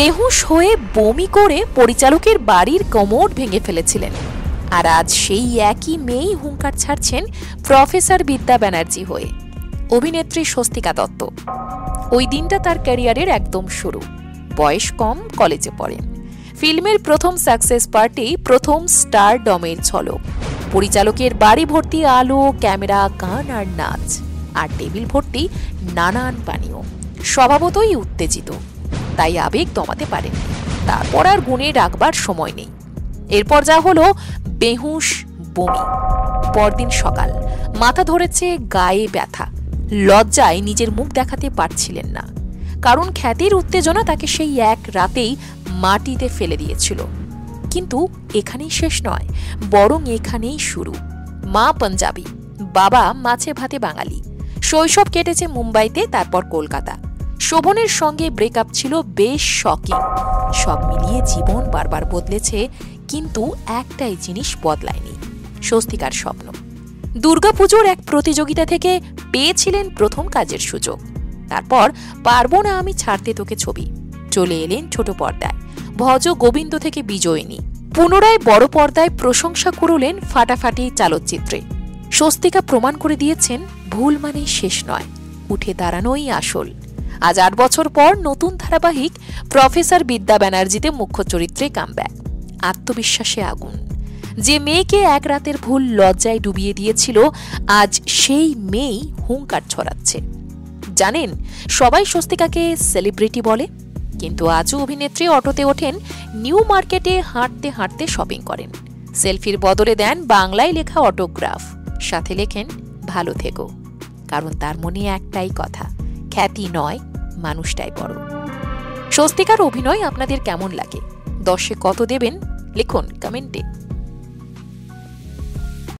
বেহুশ হয়ে বমি করে পরিচালকের বাড়ির কমোড ভেঙে ফেলেছিলেন। আর আজ সেই একই মেয়েই হুঙ্কার ছাড়ছেন প্রফেসর বিদ্যা ব্যানার্জি হয়ে। অভিনেত্রী স্বস্তিকা দত্ত। ওই দিনটা তার ক্যারিয়ারের একদম শুরু। বয়স কম, কলেজে পড়েন। ফিল্মের প্রথম সাকসেস পার্টি, প্রথম স্টার ডমের ঝলক। পরিচালকের বাড়ি ভর্তি আলো, ক্যামেরা, গান আর নাচ, আর টেবিল ভর্তি নানান পানীয়। স্বভাবতই উত্তেজিত, তাই আবেগ দমাতে পারেন। তারপর আর গুণে রাখবার সময় নেই। এরপর যা হলো, বেহুশ, বমি। পরদিন সকাল, মাথা ধরেছে, গায়ে ব্যথা। লজ্জায় নিজের মুখ দেখাতে পারছিলেন না, কারণ খ্যাতির উত্তেজনা তাকে সেই এক রাতেই মাটিতে ফেলে দিয়েছিল। কিন্তু এখানেই শেষ নয়, বরং এখানেই শুরু। মা পাঞ্জাবি, বাবা মাছে ভাতে বাঙালি। শৈশব কেটেছে মুম্বাইতে, তারপর কলকাতা। শোভনের সঙ্গে ব্রেকআপ ছিল বেশ শকিং। সব মিলিয়ে জীবন বারবার বদলেছে, কিন্তু একটাই জিনিস বদলায়নি, স্বস্তিকার স্বপ্ন। দুর্গাপুজোর এক প্রতিযোগিতা থেকে পেয়েছিলেন প্রথম কাজের সুযোগ। তারপর পারবো না আমি ছাড়তে তোকে ছবি। চলে এলেন ছোট পর্দায়, ভজ গোবিন্দ থেকে বিজয়িনী। পুনরায় বড় পর্দায় প্রশংসা করলেন ফাটাফাটি চলচ্চিত্রে। স্বস্তিকা প্রমাণ করে দিয়েছেন, ভুল মানেই শেষ নয়, উঠে দাঁড়ানোই আসল। আজ 8 বছর পর নতুন ধারাবাহিক প্রফেসর বিদ্যা ব্যানার্জিতে মুখ্য চরিত্রে কামব্যাক। আত্মবিশ্বাসে আগুন। যে মেয়েকে এক রাতের ভুল লজ্জায় ডুবিয়ে দিয়েছিল, আজ সেই মেয়েই হুঙ্কার ছড়াচ্ছে। জানেন, সবাই স্বস্তিকাকে সেলিব্রিটি বলে, কিন্তু আজও অভিনেত্রী অটোতে ওঠেন, নিউ মার্কেটে হাঁটতে হাঁটতে শপিং করেন। সেলফির বদলে দেন বাংলায় লেখা অটোগ্রাফ, সাথে লেখেন ভালো থেকো। কারণ তার মনে একটাই কথা, খ্যাতি নয়, মানুষটাই বড়। স্বস্তিকার অভিনয় আপনাদের কেমন লাগে? 10-এ কত দেবেন লিখুন কমেন্টে।